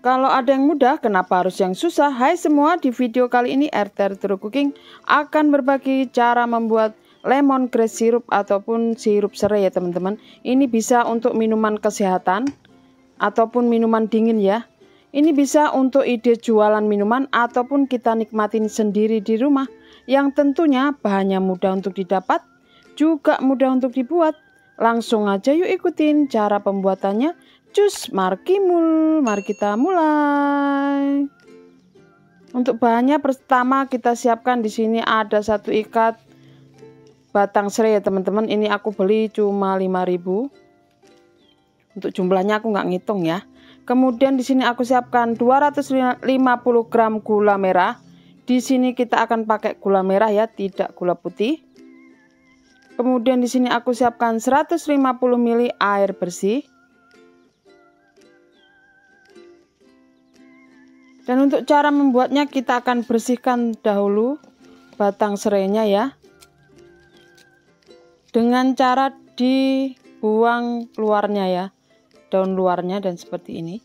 Kalau ada yang mudah, kenapa harus yang susah? Hai semua, di video kali ini RT True Cooking akan berbagi cara membuat lemongrass syrup ataupun sirup serai ya teman-teman. Ini bisa untuk minuman kesehatan ataupun minuman dingin ya. Ini bisa untuk ide jualan minuman ataupun kita nikmatin sendiri di rumah. Yang tentunya bahannya mudah untuk didapat, juga mudah untuk dibuat. Langsung aja yuk ikutin cara pembuatannya. Cus, mari kita mulai. Untuk bahannya pertama kita siapkan di sini ada 1 ikat batang serai ya teman-teman. Ini aku beli cuma 5.000. Untuk jumlahnya aku nggak ngitung ya. Kemudian di sini aku siapkan 250 gram gula merah. Di sini kita akan pakai gula merah ya, tidak gula putih. Kemudian di sini aku siapkan 150 ml air bersih. Dan untuk cara membuatnya kita akan bersihkan dahulu batang serainya ya. Dengan cara dibuang luarnya ya, daun luarnya dan seperti ini.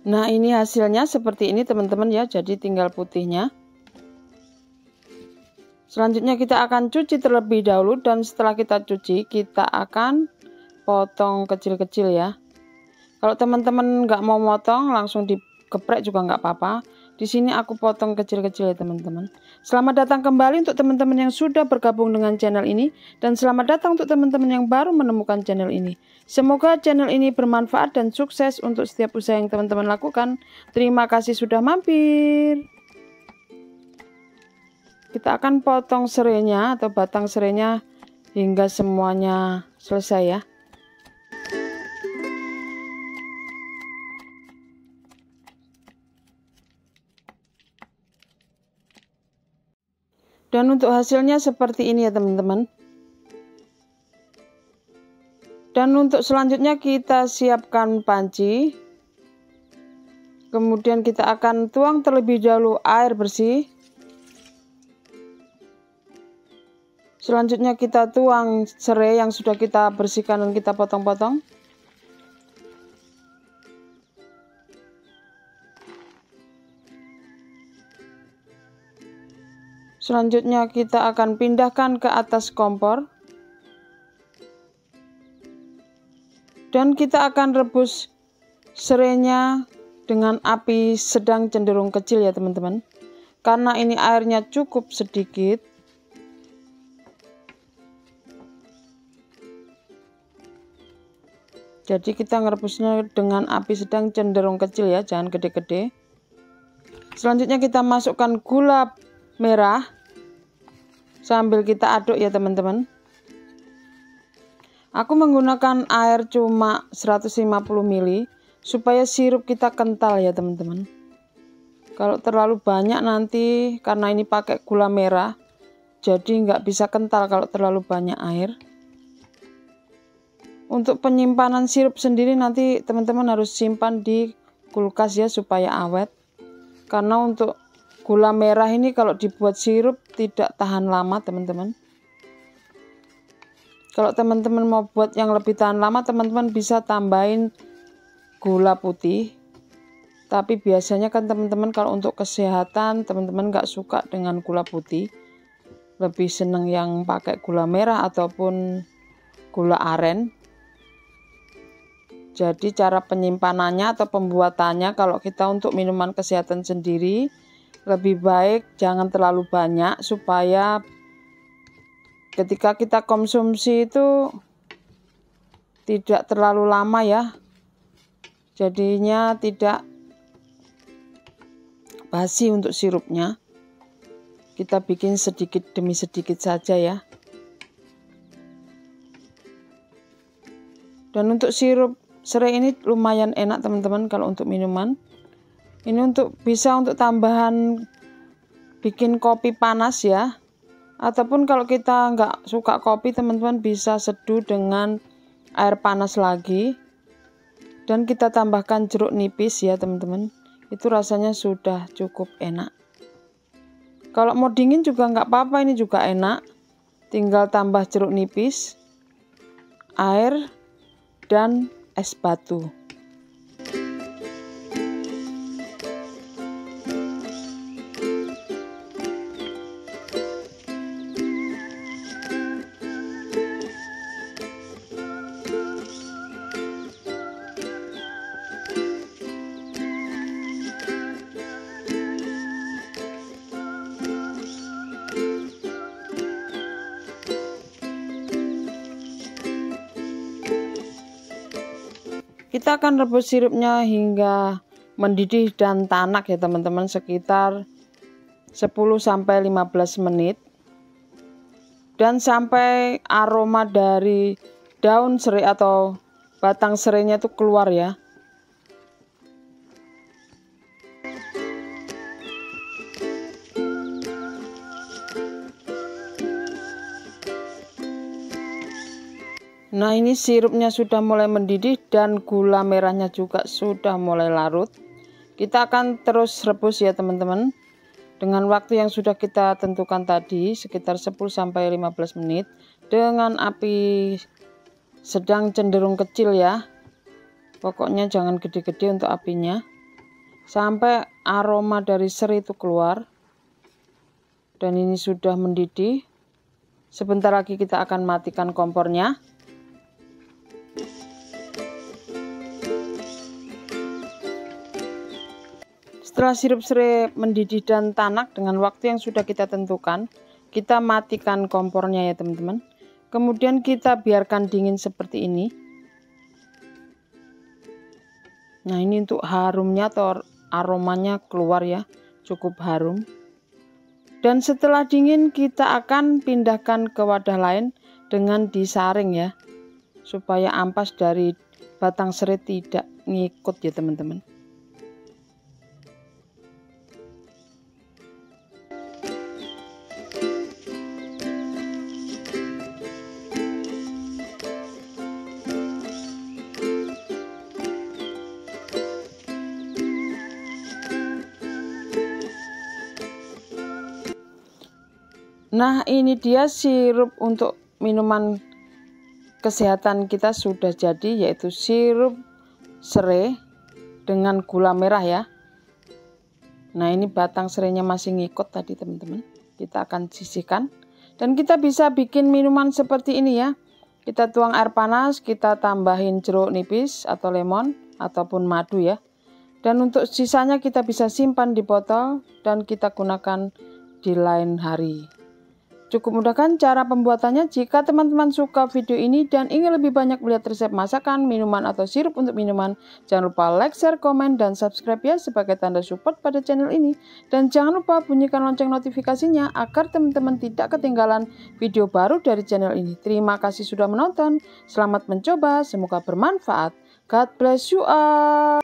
Nah ini hasilnya seperti ini teman-teman ya, jadi tinggal putihnya. Selanjutnya kita akan cuci terlebih dahulu dan setelah kita cuci kita akan potong kecil-kecil ya. Kalau teman-teman nggak mau motong langsung digeprek juga nggak apa-apa. Di sini aku potong kecil-kecil ya teman-teman. Selamat datang kembali untuk teman-teman yang sudah bergabung dengan channel ini dan selamat datang untuk teman-teman yang baru menemukan channel ini. Semoga channel ini bermanfaat dan sukses untuk setiap usaha yang teman-teman lakukan. Terima kasih sudah mampir. Kita akan potong serainya atau batang serainya hingga semuanya selesai ya. Dan untuk hasilnya seperti ini ya teman-teman. Dan untuk selanjutnya kita siapkan panci. Kemudian kita akan tuang terlebih dahulu air bersih. Selanjutnya kita tuang serai yang sudah kita bersihkan dan kita potong-potong. Selanjutnya kita akan pindahkan ke atas kompor. Dan kita akan rebus serainya dengan api sedang cenderung kecil ya teman-teman. Karena ini airnya cukup sedikit. Jadi kita ngerebusnya dengan api sedang cenderung kecil ya, jangan gede-gede. Selanjutnya kita masukkan gula merah. Sambil kita aduk ya teman-teman. Aku menggunakan air cuma 150 ml supaya sirup kita kental ya teman-teman. Kalau terlalu banyak nanti karena ini pakai gula merah, jadi nggak bisa kental kalau terlalu banyak air. Untuk penyimpanan sirup sendiri nanti teman-teman harus simpan di kulkas ya supaya awet. Karena untuk gula merah ini kalau dibuat sirup tidak tahan lama teman-teman. Kalau teman-teman mau buat yang lebih tahan lama, teman-teman bisa tambahin gula putih. Tapi biasanya kan teman-teman kalau untuk kesehatan teman-teman nggak suka dengan gula putih. Lebih seneng yang pakai gula merah ataupun gula aren. Jadi cara penyimpanannya atau pembuatannya kalau kita untuk minuman kesehatan sendiri lebih baik jangan terlalu banyak supaya ketika kita konsumsi itu tidak terlalu lama ya. Jadinya tidak basi untuk sirupnya. Kita bikin sedikit demi sedikit saja ya. Dan untuk sirup serai ini lumayan enak teman-teman kalau untuk minuman. Ini bisa untuk tambahan bikin kopi panas ya. Ataupun kalau kita nggak suka kopi, teman-teman bisa seduh dengan air panas lagi. Dan kita tambahkan jeruk nipis ya teman-teman. Itu rasanya sudah cukup enak. Kalau mau dingin juga nggak apa-apa, ini juga enak. Tinggal tambah jeruk nipis, air, dan es batu. Kita akan rebus sirupnya hingga mendidih dan tanak ya teman-teman, sekitar 10-15 menit, dan sampai aroma dari daun serai atau batang serainya itu keluar ya. Nah, ini sirupnya sudah mulai mendidih dan gula merahnya juga sudah mulai larut. Kita akan terus rebus ya teman-teman, dengan waktu yang sudah kita tentukan tadi, sekitar 10-15 menit dengan api sedang cenderung kecil ya. Pokoknya jangan gede-gede untuk apinya, sampai aroma dari serai itu keluar. Dan ini sudah mendidih. Sebentar lagi kita akan matikan kompornya. Setelah sirup serai mendidih dan tanak dengan waktu yang sudah kita tentukan, kita matikan kompornya ya teman-teman. Kemudian kita biarkan dingin seperti ini. Nah, ini untuk harumnya atau aromanya keluar ya, cukup harum. Dan setelah dingin kita akan pindahkan ke wadah lain dengan disaring ya, supaya ampas dari batang serai tidak ngikut ya teman-teman. Nah, ini dia sirup untuk minuman kesehatan kita sudah jadi, yaitu sirup serai dengan gula merah ya. Nah, ini batang serainya masih ngikut tadi teman-teman. Kita akan sisihkan dan kita bisa bikin minuman seperti ini ya. Kita tuang air panas, kita tambahin jeruk nipis atau lemon ataupun madu ya. Dan untuk sisanya kita bisa simpan di botol dan kita gunakan di lain hari. Cukup mudah kan cara pembuatannya? Jika teman-teman suka video ini dan ingin lebih banyak melihat resep masakan, minuman, atau sirup untuk minuman, jangan lupa like, share, komen, dan subscribe ya sebagai tanda support pada channel ini. Dan jangan lupa bunyikan lonceng notifikasinya agar teman-teman tidak ketinggalan video baru dari channel ini. Terima kasih sudah menonton. Selamat mencoba, semoga bermanfaat. God bless you all.